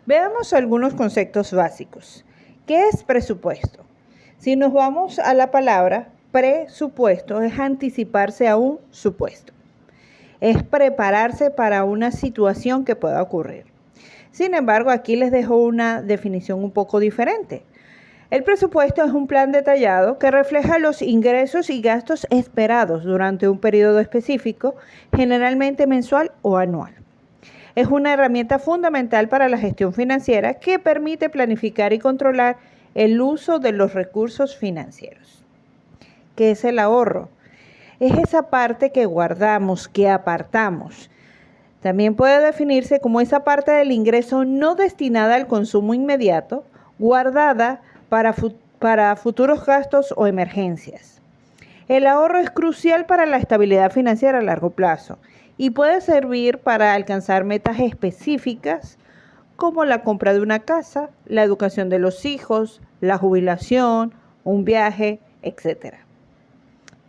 Veamos algunos conceptos básicos. ¿Qué es presupuesto? Si nos vamos a la palabra, presupuesto es anticiparse a un supuesto. Es prepararse para una situación que pueda ocurrir. Sin embargo, aquí les dejo una definición un poco diferente. El presupuesto es un plan detallado que refleja los ingresos y gastos esperados durante un periodo específico, generalmente mensual o anual. Es una herramienta fundamental para la gestión financiera que permite planificar y controlar el uso de los recursos financieros. ¿Qué es el ahorro? Es esa parte que guardamos, que apartamos. También puede definirse como esa parte del ingreso no destinada al consumo inmediato, guardada para futuros gastos o emergencias. El ahorro es crucial para la estabilidad financiera a largo plazo y puede servir para alcanzar metas específicas como la compra de una casa, la educación de los hijos, la jubilación, un viaje, etc.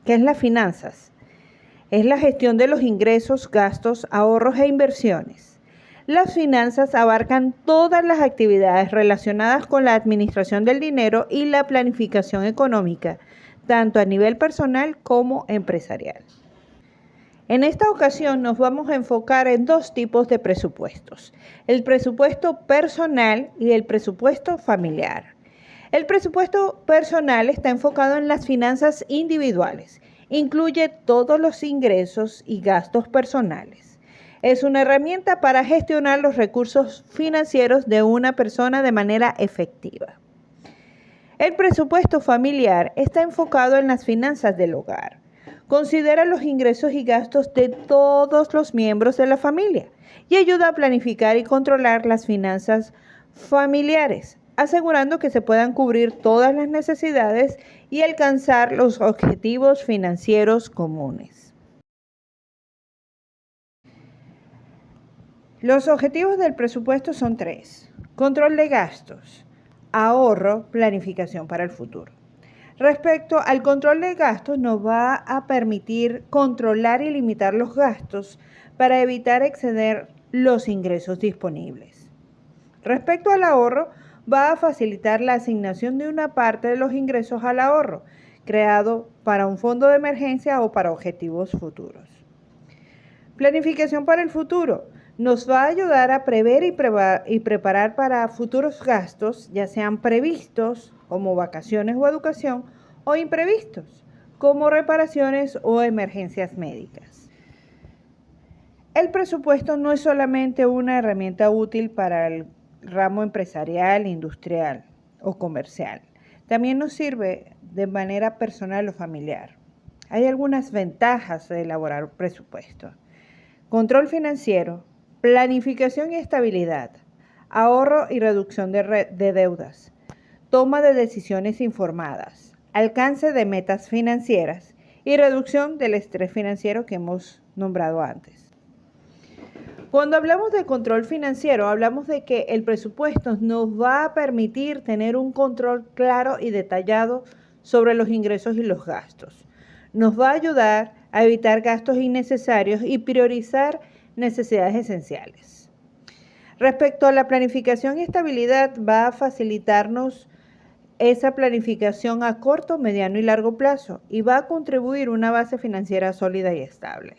¿Qué es las finanzas? Es la gestión de los ingresos, gastos, ahorros e inversiones. Las finanzas abarcan todas las actividades relacionadas con la administración del dinero y la planificación económica, tanto a nivel personal como empresarial. En esta ocasión nos vamos a enfocar en dos tipos de presupuestos: el presupuesto personal y el presupuesto familiar. El presupuesto personal está enfocado en las finanzas individuales. Incluye todos los ingresos y gastos personales. Es una herramienta para gestionar los recursos financieros de una persona de manera efectiva. El presupuesto familiar está enfocado en las finanzas del hogar. Considera los ingresos y gastos de todos los miembros de la familia y ayuda a planificar y controlar las finanzas familiares, asegurando que se puedan cubrir todas las necesidades y alcanzar los objetivos financieros comunes. Los objetivos del presupuesto son 3: control de gastos, ahorro, planificación para el futuro. Respecto al control de gastos, nos va a permitir controlar y limitar los gastos para evitar exceder los ingresos disponibles. Respecto al ahorro, va a facilitar la asignación de una parte de los ingresos al ahorro, creado para un fondo de emergencia o para objetivos futuros. Planificación para el futuro. Nos va a ayudar a prever y preparar para futuros gastos, ya sean previstos, como vacaciones o educación, o imprevistos, como reparaciones o emergencias médicas. El presupuesto no es solamente una herramienta útil para el ramo empresarial, industrial o comercial. También nos sirve de manera personal o familiar. Hay algunas ventajas de elaborar un presupuesto: control financiero, planificación y estabilidad, ahorro y reducción de deudas, toma de decisiones informadas, alcance de metas financieras y reducción del estrés financiero que hemos nombrado antes. Cuando hablamos de control financiero, hablamos de que el presupuesto nos va a permitir tener un control claro y detallado sobre los ingresos y los gastos. Nos va a ayudar a evitar gastos innecesarios y priorizar necesidades esenciales. Respecto a la planificación y estabilidad, va a facilitarnos esa planificación a corto, mediano y largo plazo y va a contribuir a una base financiera sólida y estable.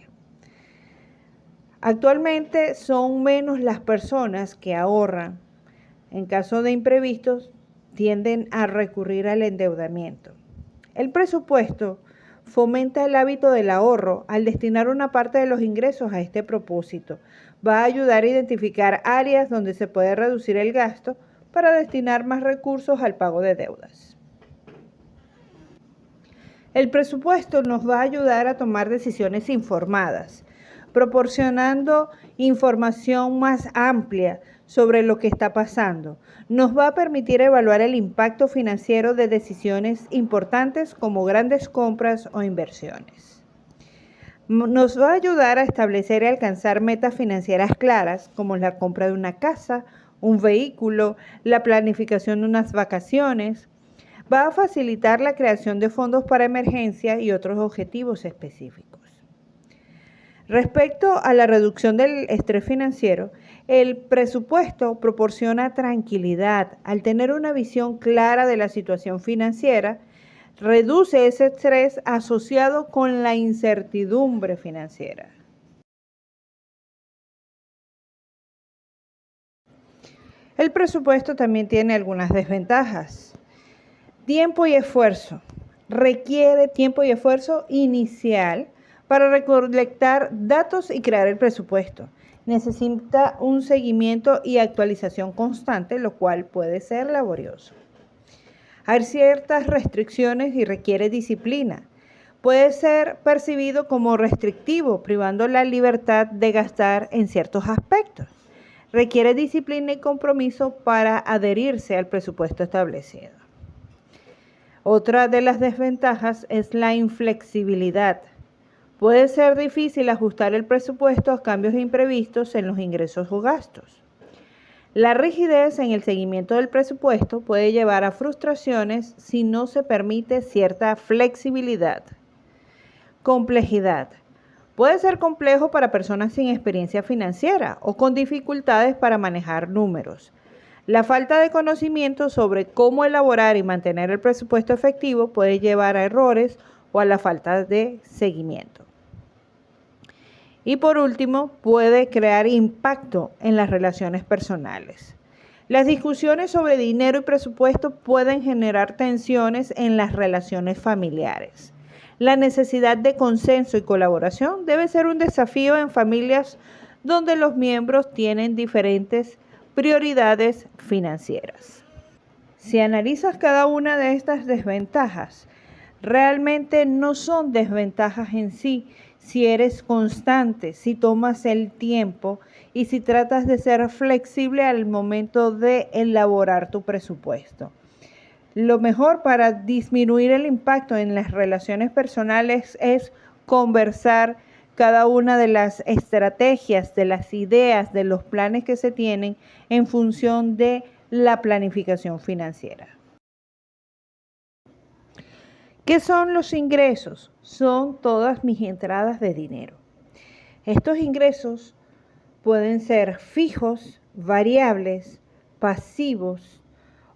Actualmente son menos las personas que ahorran. En caso de imprevistos, tienden a recurrir al endeudamiento. El presupuesto fomenta el hábito del ahorro al destinar una parte de los ingresos a este propósito. Va a ayudar a identificar áreas donde se puede reducir el gasto para destinar más recursos al pago de deudas. El presupuesto nos va a ayudar a tomar decisiones informadas, proporcionando información más amplia sobre lo que está pasando. Nos va a permitir evaluar el impacto financiero de decisiones importantes como grandes compras o inversiones. Nos va a ayudar a establecer y alcanzar metas financieras claras como la compra de una casa, un vehículo, la planificación de unas vacaciones. Va a facilitar la creación de fondos para emergencia y otros objetivos específicos. Respecto a la reducción del estrés financiero, El presupuesto proporciona tranquilidad. Al tener una visión clara de la situación financiera, reduce ese estrés asociado con la incertidumbre financiera. El presupuesto también tiene algunas desventajas. Tiempo y esfuerzo. Requiere tiempo y esfuerzo inicial para recolectar datos y crear el presupuesto. Necesita un seguimiento y actualización constante, lo cual puede ser laborioso. Hay ciertas restricciones y requiere disciplina. Puede ser percibido como restrictivo, privando la libertad de gastar en ciertos aspectos. Requiere disciplina y compromiso para adherirse al presupuesto establecido. Otra de las desventajas es la inflexibilidad. Puede ser difícil ajustar el presupuesto a cambios imprevistos en los ingresos o gastos. La rigidez en el seguimiento del presupuesto puede llevar a frustraciones si no se permite cierta flexibilidad. Complejidad. Puede ser complejo para personas sin experiencia financiera o con dificultades para manejar números. La falta de conocimiento sobre cómo elaborar y mantener el presupuesto efectivo puede llevar a errores o a la falta de seguimiento. Y por último, puede crear impacto en las relaciones personales. Las discusiones sobre dinero y presupuesto pueden generar tensiones en las relaciones familiares. La necesidad de consenso y colaboración debe ser un desafío en familias donde los miembros tienen diferentes prioridades financieras. Si analizas cada una de estas desventajas, realmente no son desventajas en sí, si eres constante, si tomas el tiempo y si tratas de ser flexible al momento de elaborar tu presupuesto. Lo mejor para disminuir el impacto en las relaciones personales es conversar cada una de las estrategias, de las ideas, de los planes que se tienen en función de la planificación financiera. ¿Qué son los ingresos? Son todas mis entradas de dinero. Estos ingresos pueden ser fijos, variables, pasivos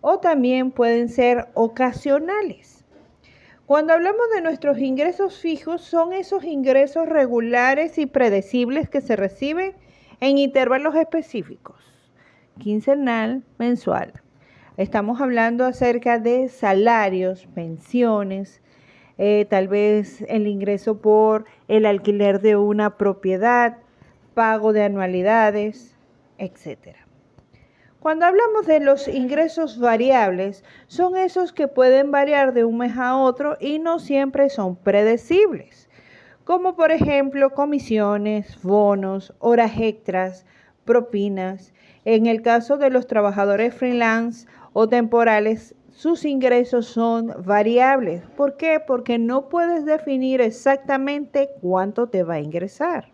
o también pueden ser ocasionales. Cuando hablamos de nuestros ingresos fijos, son esos ingresos regulares y predecibles que se reciben en intervalos específicos, quincenal, mensual. Estamos hablando acerca de salarios, pensiones, tal vez el ingreso por el alquiler de una propiedad, pago de anualidades, etc. Cuando hablamos de los ingresos variables, son esos que pueden variar de un mes a otro y no siempre son predecibles, como por ejemplo comisiones, bonos, horas extras, propinas. En el caso de los trabajadores freelance o temporales, sus ingresos son variables. ¿Por qué? Porque no puedes definir exactamente cuánto te va a ingresar.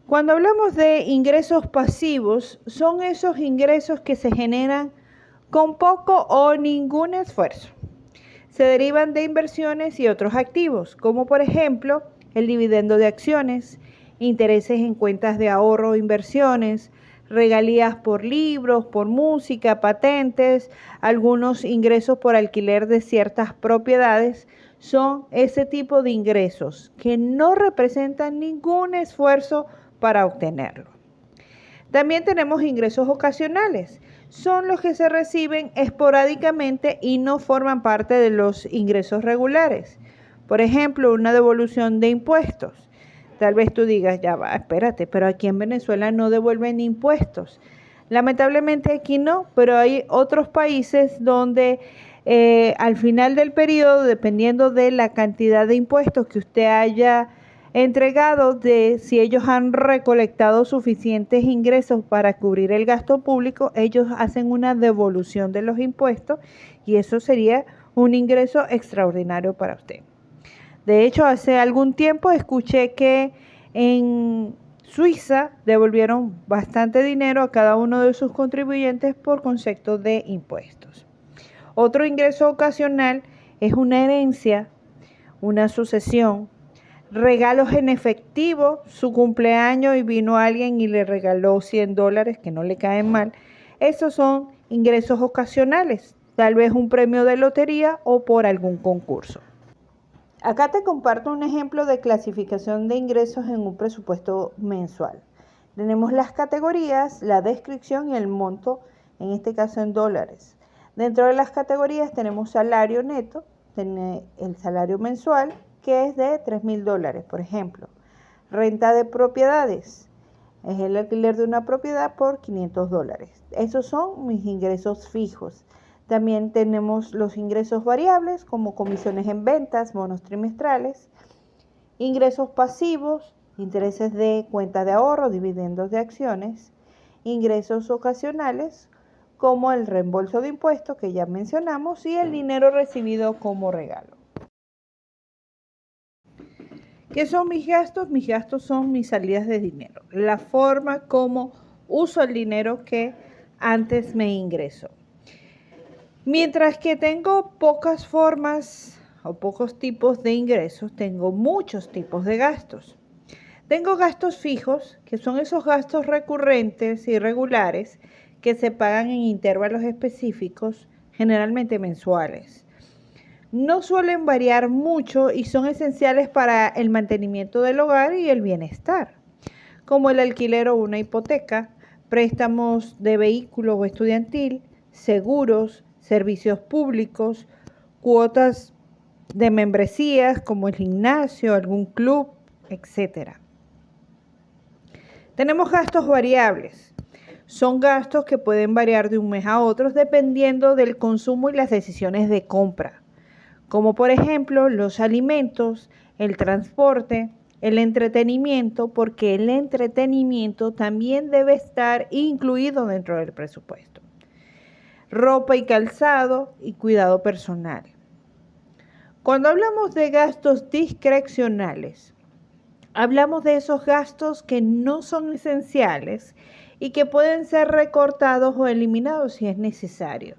Cuando hablamos de ingresos pasivos, son esos ingresos que se generan con poco o ningún esfuerzo. Se derivan de inversiones y otros activos, como por ejemplo el dividendo de acciones, intereses en cuentas de ahorro o inversiones, regalías por libros, por música, patentes, algunos ingresos por alquiler de ciertas propiedades. Son ese tipo de ingresos que no representan ningún esfuerzo para obtenerlo. También tenemos ingresos ocasionales. Son los que se reciben esporádicamente y no forman parte de los ingresos regulares. Por ejemplo, una devolución de impuestos. Tal vez tú digas, ya va, espérate, pero aquí en Venezuela no devuelven impuestos. Lamentablemente aquí no, pero hay otros países donde al final del periodo, dependiendo de la cantidad de impuestos que usted haya entregado, de si ellos han recolectado suficientes ingresos para cubrir el gasto público, ellos hacen una devolución de los impuestos y eso sería un ingreso extraordinario para usted. De hecho, hace algún tiempo escuché que en Suiza devolvieron bastante dinero a cada uno de sus contribuyentes por concepto de impuestos. Otro ingreso ocasional es una herencia, una sucesión. Regalos en efectivo, su cumpleaños y vino alguien y le regaló $100 que no le caen mal. Esos son ingresos ocasionales, tal vez un premio de lotería o por algún concurso. Acá te comparto un ejemplo de clasificación de ingresos en un presupuesto mensual. Tenemos las categorías, la descripción y el monto, en este caso en dólares. Dentro de las categorías tenemos salario neto, el salario mensual, que es de $3,000, por ejemplo. Renta de propiedades, es el alquiler de una propiedad por $500. Esos son mis ingresos fijos. También tenemos los ingresos variables, como comisiones en ventas, bonos trimestrales, ingresos pasivos, intereses de cuenta de ahorro, dividendos de acciones, ingresos ocasionales, como el reembolso de impuestos que ya mencionamos y el dinero recibido como regalo. ¿Qué son mis gastos? Mis gastos son mis salidas de dinero, la forma como uso el dinero que antes me ingreso. Mientras que tengo pocas formas o pocos tipos de ingresos, tengo muchos tipos de gastos. Tengo gastos fijos, que son esos gastos recurrentes y regulares que se pagan en intervalos específicos, generalmente mensuales. No suelen variar mucho y son esenciales para el mantenimiento del hogar y el bienestar, como el alquiler o una hipoteca, préstamos de vehículo o estudiantil, seguros, servicios públicos, cuotas de membresías como el gimnasio, algún club, etc. Tenemos gastos variables. Son gastos que pueden variar de un mes a otro dependiendo del consumo y las decisiones de compra, como por ejemplo los alimentos, el transporte, el entretenimiento, porque el entretenimiento también debe estar incluido dentro del presupuesto. Ropa y calzado y cuidado personal. Cuando hablamos de gastos discrecionales, hablamos de esos gastos que no son esenciales y que pueden ser recortados o eliminados si es necesario.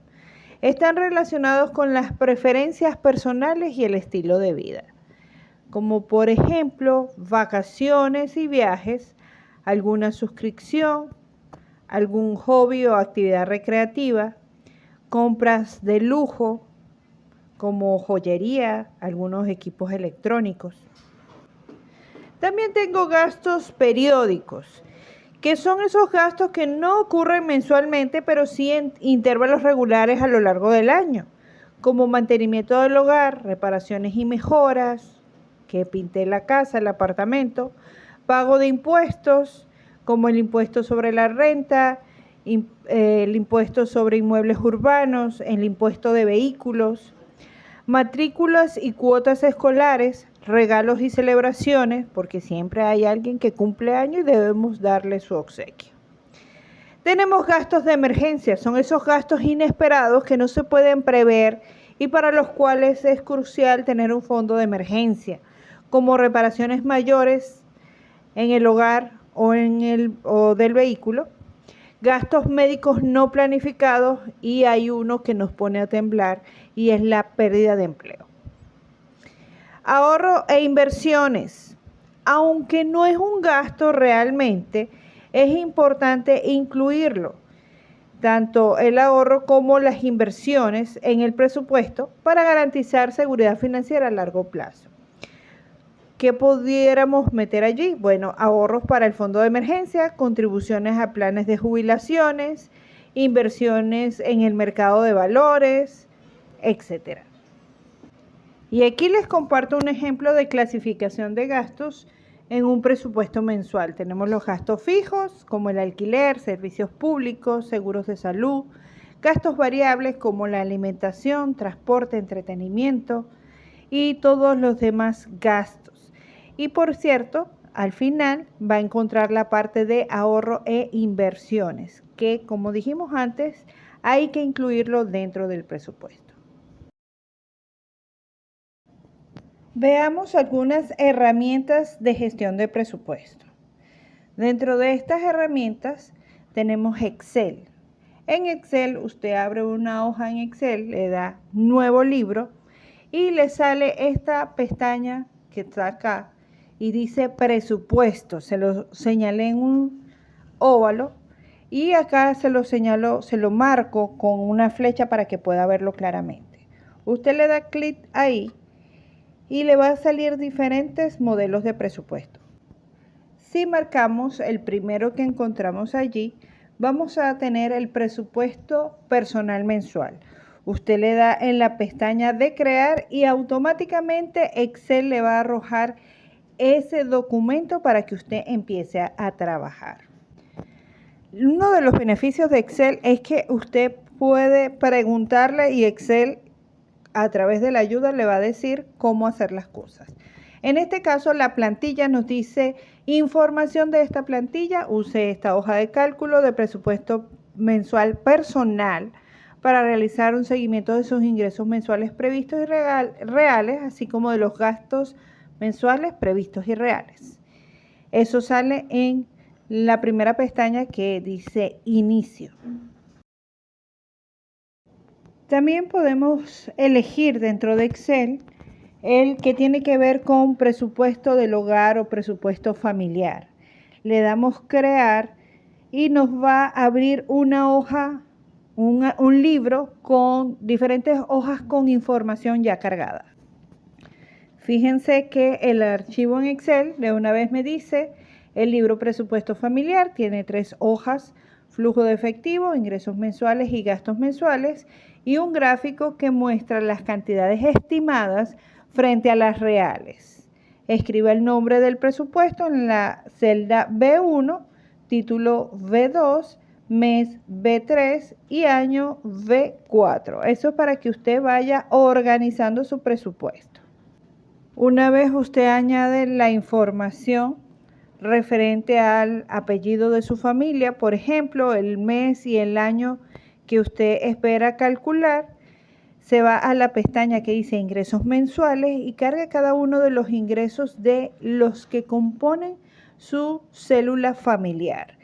Están relacionados con las preferencias personales y el estilo de vida, como por ejemplo vacaciones y viajes, alguna suscripción, algún hobby o actividad recreativa, compras de lujo como joyería, algunos equipos electrónicos. También tengo gastos periódicos, que son esos gastos que no ocurren mensualmente, pero sí en intervalos regulares a lo largo del año, como mantenimiento del hogar, reparaciones y mejoras, que pinté la casa, el apartamento, pago de impuestos, como el impuesto sobre la renta, el impuesto sobre inmuebles urbanos, el impuesto de vehículos, matrículas y cuotas escolares, regalos y celebraciones, porque siempre hay alguien que cumple años y debemos darle su obsequio. Tenemos gastos de emergencia, son esos gastos inesperados que no se pueden prever y para los cuales es crucial tener un fondo de emergencia, como reparaciones mayores en el hogar o del vehículo, gastos médicos no planificados y hay uno que nos pone a temblar y es la pérdida de empleo. Ahorro e inversiones. Aunque no es un gasto realmente, es importante incluirlo, tanto el ahorro como las inversiones en el presupuesto para garantizar seguridad financiera a largo plazo. ¿Qué pudiéramos meter allí? Bueno, ahorros para el fondo de emergencia, contribuciones a planes de jubilaciones, inversiones en el mercado de valores, etc. Y aquí les comparto un ejemplo de clasificación de gastos en un presupuesto mensual. Tenemos los gastos fijos, como el alquiler, servicios públicos, seguros de salud, gastos variables como la alimentación, transporte, entretenimiento y todos los demás gastos. Y por cierto, al final va a encontrar la parte de ahorro e inversiones, que como dijimos antes, hay que incluirlo dentro del presupuesto. Veamos algunas herramientas de gestión de presupuesto. Dentro de estas herramientas tenemos Excel. En Excel usted abre una hoja en Excel, le da nuevo libro y le sale esta pestaña que está acá y dice presupuesto. Se lo señalé en un óvalo y acá se lo marco con una flecha para que pueda verlo claramente. Usted le da clic ahí y le va a salir diferentes modelos de presupuesto. Si marcamos el primero que encontramos allí, vamos a tener el presupuesto personal mensual. Usted le da en la pestaña de crear y automáticamente Excel le va a arrojar ese documento para que usted empiece a trabajar. Uno de los beneficios de Excel es que usted puede preguntarle y Excel a través de la ayuda le va a decir cómo hacer las cosas. En este caso, la plantilla nos dice información de esta plantilla. Use esta hoja de cálculo de presupuesto mensual personal para realizar un seguimiento de sus ingresos mensuales previstos y reales, así como de los gastos mensuales previstos y reales. Eso sale en la primera pestaña que dice inicio. También podemos elegir dentro de Excel el que tiene que ver con presupuesto del hogar o presupuesto familiar. Le damos crear y nos va a abrir una hoja, un libro con diferentes hojas con información ya cargada. Fíjense que el archivo en Excel de una vez me dice el libro presupuesto familiar, tiene 3 hojas, flujo de efectivo, ingresos mensuales y gastos mensuales, y un gráfico que muestra las cantidades estimadas frente a las reales. Escriba el nombre del presupuesto en la celda B1, título B2, mes B3 y año B4. Eso es para que usted vaya organizando su presupuesto. Una vez usted añade la información referente al apellido de su familia, por ejemplo, el mes y el año que usted espera calcular, se va a la pestaña que dice ingresos mensuales y carga cada uno de los ingresos de los que componen su célula familiar.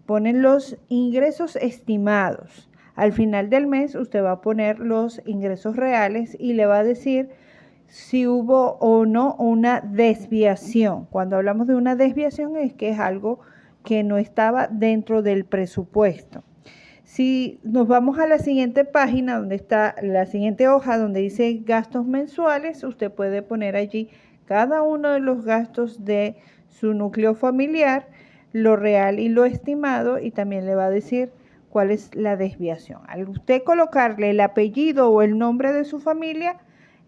Ponen los ingresos estimados. Al final del mes usted va a poner los ingresos reales y le va a decir si hubo o no una desviación. Cuando hablamos de una desviación es que es algo que no estaba dentro del presupuesto. Si nos vamos a la siguiente página, donde está la siguiente hoja, donde dice gastos mensuales, usted puede poner allí cada uno de los gastos de su núcleo familiar, lo real y lo estimado, y también le va a decir cuál es la desviación. Al usted colocarle el apellido o el nombre de su familia,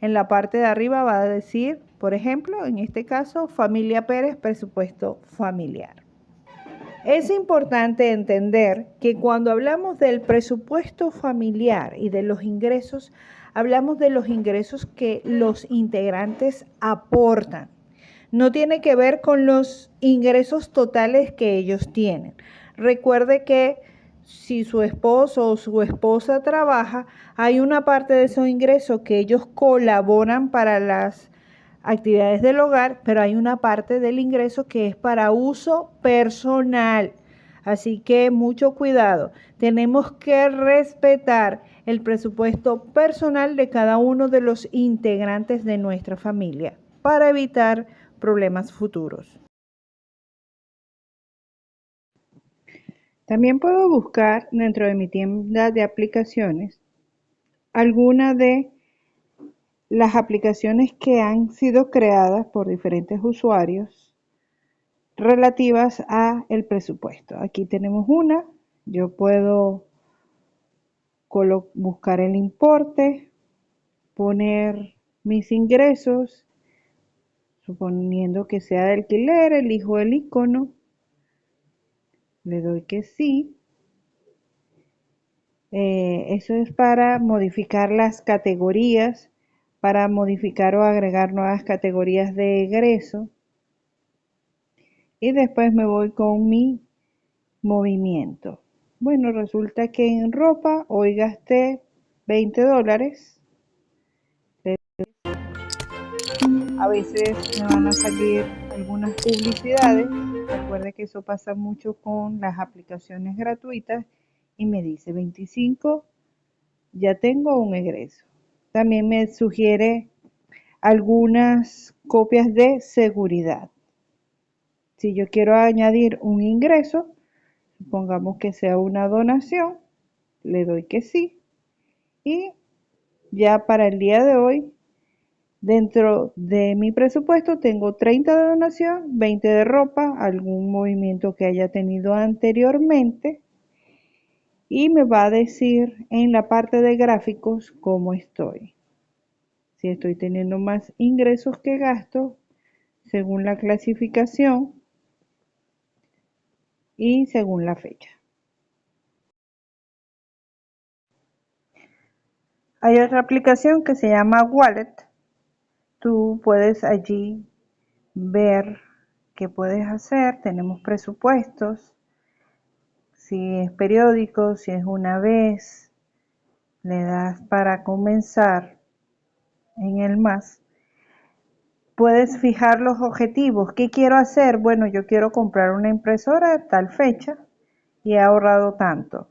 en la parte de arriba va a decir, por ejemplo, en este caso, familia Pérez, presupuesto familiar. Es importante entender que cuando hablamos del presupuesto familiar y de los ingresos, hablamos de los ingresos que los integrantes aportan. No tiene que ver con los ingresos totales que ellos tienen. Recuerde que si su esposo o su esposa trabaja, hay una parte de esos ingresos que ellos colaboran para las actividades del hogar, pero hay una parte del ingreso que es para uso personal. Así que mucho cuidado. Tenemos que respetar el presupuesto personal de cada uno de los integrantes de nuestra familia para evitar problemas futuros. También puedo buscar dentro de mi tienda de aplicaciones alguna de las aplicaciones que han sido creadas por diferentes usuarios relativas a el presupuesto. Aquí tenemos una, yo puedo buscar el importe, poner mis ingresos, suponiendo que sea de alquiler, elijo el icono, le doy que sí. Eso es para modificar las categorías, para modificar o agregar nuevas categorías de egreso. Y después me voy con mi movimiento. Bueno, resulta que en ropa hoy gasté $20. A veces me van a salir algunas publicidades. Recuerde que eso pasa mucho con las aplicaciones gratuitas y me dice 25, ya tengo un egreso. También me sugiere algunas copias de seguridad. Si yo quiero añadir un ingreso, supongamos que sea una donación, le doy que sí. Y ya para el día de hoy, dentro de mi presupuesto tengo 30 de donación, 20 de ropa, algún movimiento que haya tenido anteriormente y me va a decir en la parte de gráficos cómo estoy. Si estoy teniendo más ingresos que gastos según la clasificación y según la fecha. Hay otra aplicación que se llama Wallet. Tú puedes allí ver qué puedes hacer. Tenemos presupuestos, si es periódico, si es una vez, le das para comenzar en el más. Puedes fijar los objetivos. ¿Qué quiero hacer? Bueno, yo quiero comprar una impresora a tal fecha y he ahorrado tanto.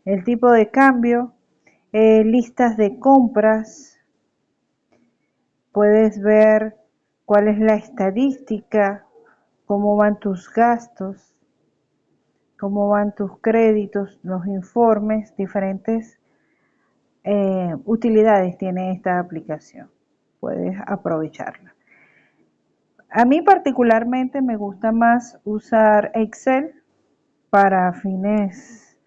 El tipo de cambio, listas de compras. Puedes ver cuál es la estadística, cómo van tus gastos, cómo van tus créditos, los informes, diferentes utilidades tiene esta aplicación. Puedes aprovecharla. A mí particularmente me gusta más usar Excel para fines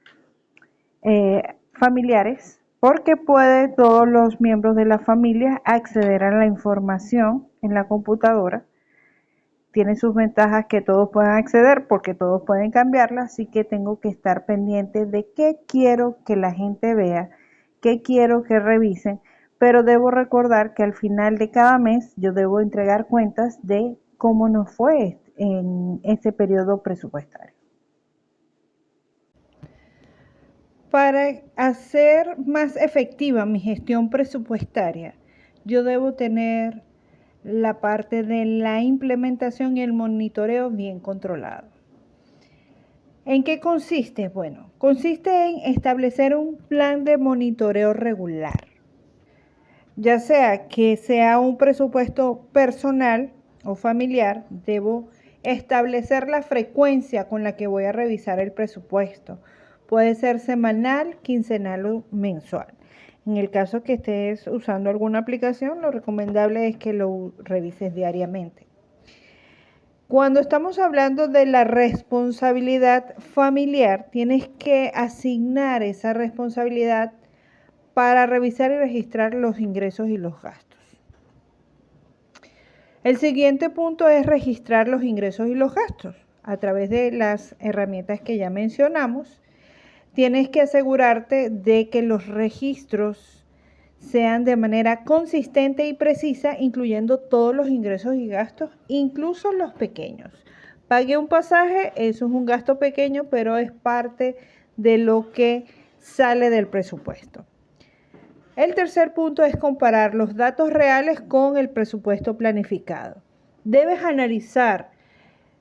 familiares porque puede todos los miembros de la familia acceder a la información en la computadora. Tiene sus ventajas que todos puedan acceder porque todos pueden cambiarla, así que tengo que estar pendiente de qué quiero que la gente vea, qué quiero que revisen, pero debo recordar que al final de cada mes yo debo entregar cuentas de cómo nos fue en este periodo presupuestario. Para hacer más efectiva mi gestión presupuestaria, yo debo tener la parte de la implementación y el monitoreo bien controlado. ¿En qué consiste? Bueno, consiste en establecer un plan de monitoreo regular, ya sea que sea un presupuesto personal o familiar. Debo establecer la frecuencia con la que voy a revisar el presupuesto. Puede ser semanal, quincenal o mensual. En el caso que estés usando alguna aplicación, lo recomendable es que lo revises diariamente. Cuando estamos hablando de la responsabilidad familiar, tienes que asignar esa responsabilidad para revisar y registrar los ingresos y los gastos. El siguiente punto es registrar los ingresos y los gastos. A través de las herramientas que ya mencionamos, tienes que asegurarte de que los registros sean de manera consistente y precisa, incluyendo todos los ingresos y gastos, incluso los pequeños. Pagué un pasaje, eso es un gasto pequeño, pero es parte de lo que sale del presupuesto. El tercer punto es comparar los datos reales con el presupuesto planificado. Debes analizar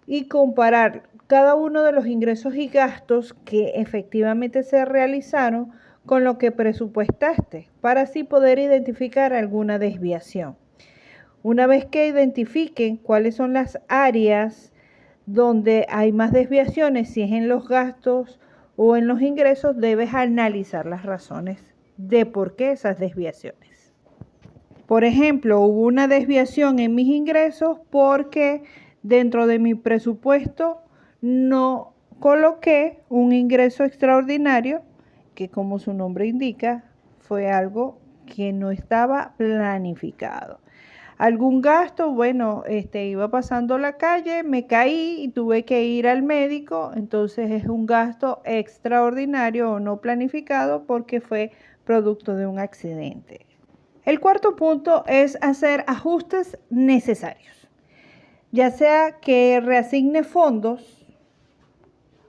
y comparar cada uno de los ingresos y gastos que efectivamente se realizaron con lo que presupuestaste, para así poder identificar alguna desviación. Una vez que identifiquen cuáles son las áreas donde hay más desviaciones, si es en los gastos o en los ingresos, debes analizar las razones de por qué esas desviaciones. Por ejemplo, hubo una desviación en mis ingresos porque dentro de mi presupuesto no coloqué un ingreso extraordinario, que como su nombre indica, fue algo que no estaba planificado. Algún gasto, bueno, iba pasando la calle, me caí y tuve que ir al médico, entonces es un gasto extraordinario o no planificado porque fue producto de un accidente. El cuarto punto es hacer ajustes necesarios, ya sea que reasigne fondos,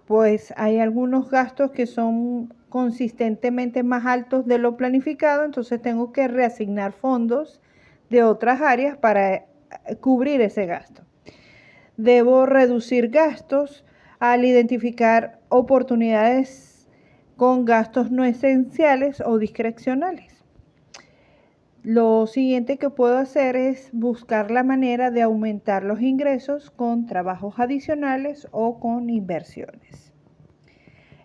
pues hay algunos gastos que son consistentemente más altos de lo planificado, entonces tengo que reasignar fondos de otras áreas para cubrir ese gasto. Debo reducir gastos al identificar oportunidades con gastos no esenciales o discrecionales. Lo siguiente que puedo hacer es buscar la manera de aumentar los ingresos con trabajos adicionales o con inversiones.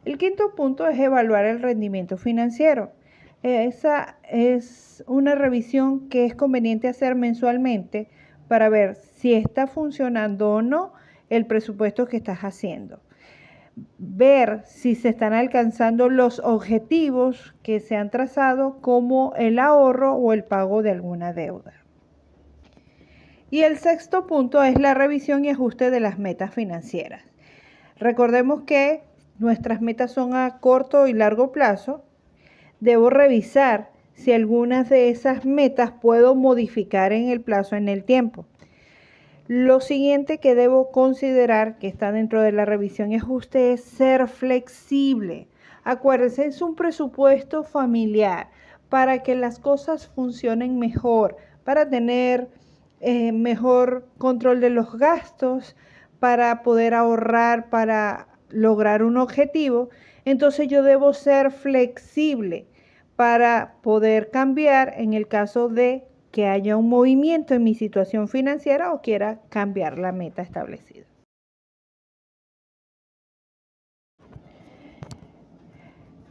El quinto punto es evaluar el rendimiento financiero. Esa es una revisión que es conveniente hacer mensualmente para ver si está funcionando o no el presupuesto que estás haciendo. Ver si se están alcanzando los objetivos que se han trazado, como el ahorro o el pago de alguna deuda. Y el sexto punto es la revisión y ajuste de las metas financieras. Recordemos que nuestras metas son a corto y largo plazo. Debo revisar si algunas de esas metas puedo modificar en el plazo, en el tiempo. Lo siguiente que debo considerar, que está dentro de la revisión y ajuste, es ser flexible. Acuérdense, es un presupuesto familiar para que las cosas funcionen mejor, para tener mejor control de los gastos, para poder ahorrar, para lograr un objetivo. Entonces yo debo ser flexible para poder cambiar en el caso de que haya un movimiento en mi situación financiera o quiera cambiar la meta establecida.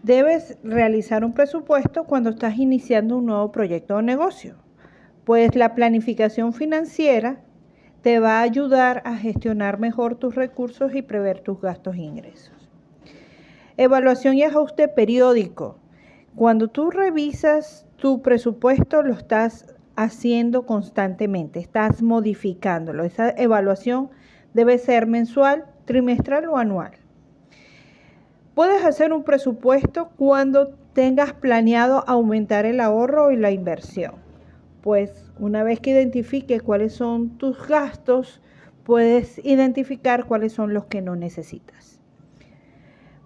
Debes realizar un presupuesto cuando estás iniciando un nuevo proyecto o negocio, pues la planificación financiera te va a ayudar a gestionar mejor tus recursos y prever tus gastos e ingresos. Evaluación y ajuste periódico. Cuando tú revisas tu presupuesto, lo estás haciendo constantemente, estás modificándolo. Esa evaluación debe ser mensual, trimestral o anual. Puedes hacer un presupuesto cuando tengas planeado aumentar el ahorro y la inversión. Pues una vez que identifiques cuáles son tus gastos, puedes identificar cuáles son los que no necesitas.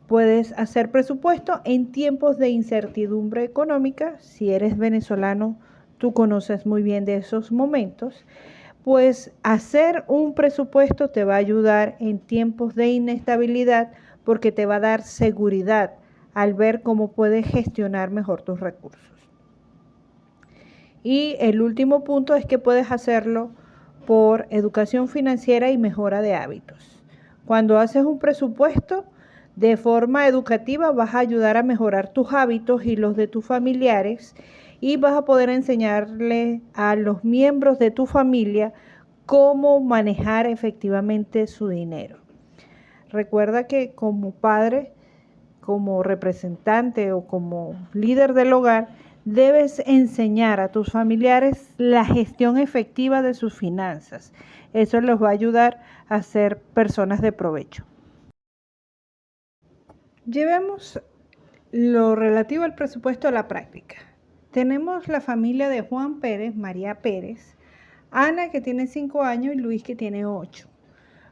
Puedes hacer presupuesto en tiempos de incertidumbre económica. Si eres venezolano, tú conoces muy bien de esos momentos. Pues hacer un presupuesto te va a ayudar en tiempos de inestabilidad, porque te va a dar seguridad al ver cómo puedes gestionar mejor tus recursos. Y el último punto es que puedes hacerlo por educación financiera y mejora de hábitos. Cuando haces un presupuesto de forma educativa, vas a ayudar a mejorar tus hábitos y los de tus familiares, y vas a poder enseñarle a los miembros de tu familia cómo manejar efectivamente su dinero. Recuerda que como padre, como representante o como líder del hogar, debes enseñar a tus familiares la gestión efectiva de sus finanzas. Eso les va a ayudar a ser personas de provecho. Llevemos lo relativo al presupuesto a la práctica. Tenemos la familia de Juan Pérez, María Pérez, Ana, que tiene 5 años, y Luis, que tiene 8.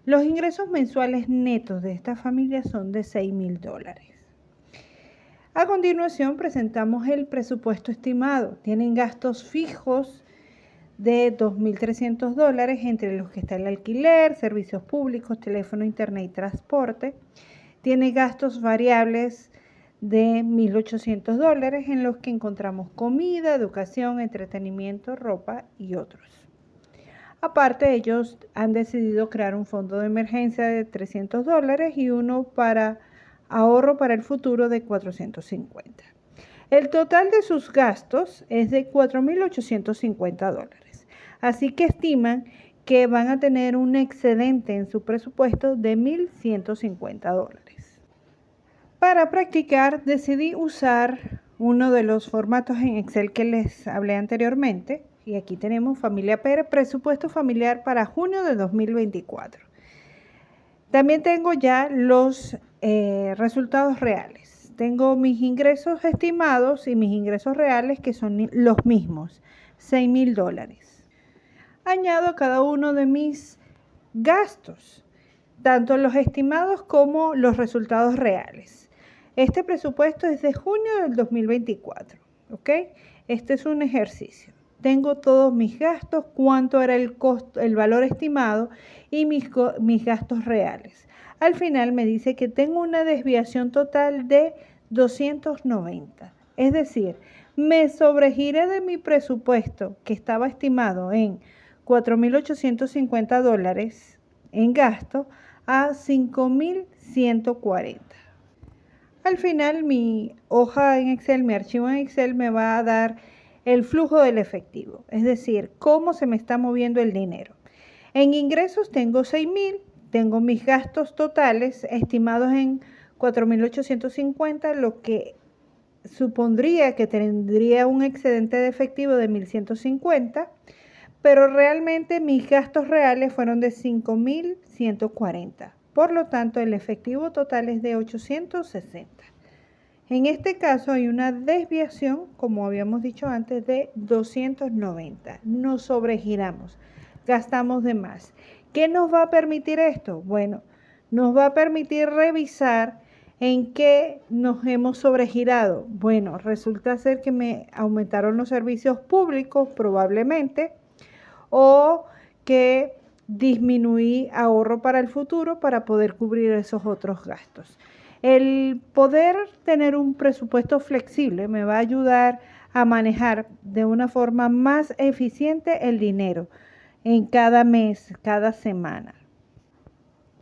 Los ingresos mensuales netos de esta familia son de $6,000. A continuación presentamos el presupuesto estimado. Tienen gastos fijos de $2,300, entre los que está el alquiler, servicios públicos, teléfono, internet y transporte. Tiene gastos variables de $1,800, en los que encontramos comida, educación, entretenimiento, ropa y otros. Aparte, ellos han decidido crear un fondo de emergencia de $300 y uno para ahorro para el futuro de $450. El total de sus gastos es de $4,850. Así que estiman que van a tener un excedente en su presupuesto de $1,150. Para practicar, decidí usar uno de los formatos en Excel que les hablé anteriormente. Y aquí tenemos Familia Pérez, presupuesto familiar para junio de 2024. También tengo ya los resultados reales. Tengo mis ingresos estimados y mis ingresos reales, que son los mismos, $6,000. Añado cada uno de mis gastos, tanto los estimados como los resultados reales. Este presupuesto es de junio del 2024, ¿ok? Este es un ejercicio. Tengo todos mis gastos, cuánto era el costo, el valor estimado, y mis gastos reales. Al final me dice que tengo una desviación total de 290. Es decir, me sobregiré de mi presupuesto que estaba estimado en $4,850 en gasto a $5,140. Al final mi hoja en Excel, mi archivo en Excel me va a dar el flujo del efectivo, es decir, cómo se me está moviendo el dinero. En ingresos tengo 6,000, tengo mis gastos totales estimados en 4,850, lo que supondría que tendría un excedente de efectivo de 1,150, pero realmente mis gastos reales fueron de 5,140. Por lo tanto, el efectivo total es de 860. En este caso hay una desviación, como habíamos dicho antes, de 290. Nos sobregiramos, gastamos de más. ¿Qué nos va a permitir esto? Bueno, nos va a permitir revisar en qué nos hemos sobregirado. Bueno, resulta ser que me aumentaron los servicios públicos probablemente, o que disminuí ahorro para el futuro para poder cubrir esos otros gastos. El poder tener un presupuesto flexible me va a ayudar a manejar de una forma más eficiente el dinero en cada mes, cada semana.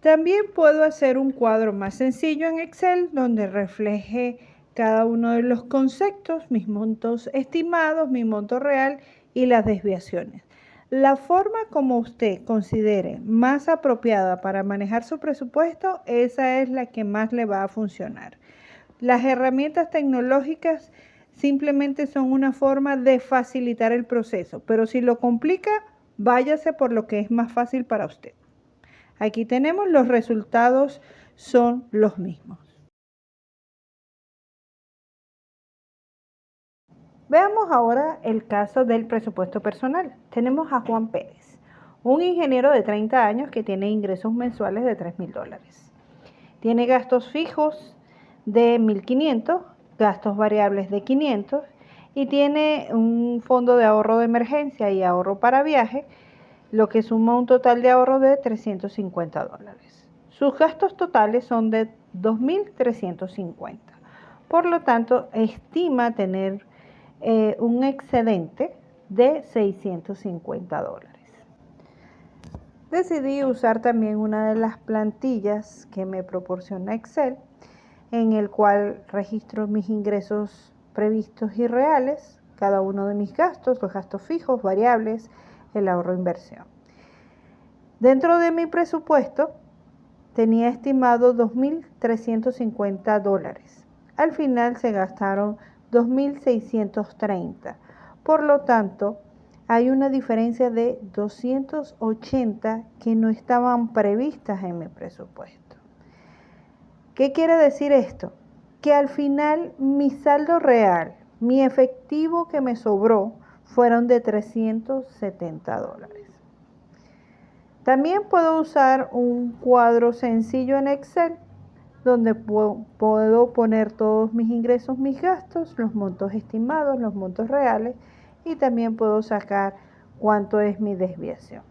También puedo hacer un cuadro más sencillo en Excel donde refleje cada uno de los conceptos, mis montos estimados, mi monto real y las desviaciones. La forma como usted considere más apropiada para manejar su presupuesto, esa es la que más le va a funcionar. Las herramientas tecnológicas simplemente son una forma de facilitar el proceso, pero si lo complica, váyase por lo que es más fácil para usted. Aquí tenemos los resultados, son los mismos. Veamos ahora el caso del presupuesto personal. Tenemos a Juan Pérez, un ingeniero de 30 años que tiene ingresos mensuales de $3,000. Tiene gastos fijos de 1,500, gastos variables de 500 y tiene un fondo de ahorro de emergencia y ahorro para viaje, lo que suma un total de ahorro de $350. Sus gastos totales son de 2,350. Por lo tanto, estima tener un excedente de $650. Decidí usar también una de las plantillas que me proporciona Excel, en el cual registro mis ingresos previstos y reales, cada uno de mis gastos, los gastos fijos, variables, el ahorro e inversión. Dentro de mi presupuesto tenía estimado $2,350. Al final se gastaron 2,630. Por lo tanto, hay una diferencia de 280 que no estaban previstas en mi presupuesto. ¿Qué quiere decir esto? Que al final mi saldo real, mi efectivo que me sobró, fueron de $370. También puedo usar un cuadro sencillo en Excel donde puedo poner todos mis ingresos, mis gastos, los montos estimados, los montos reales y también puedo sacar cuánto es mi desviación.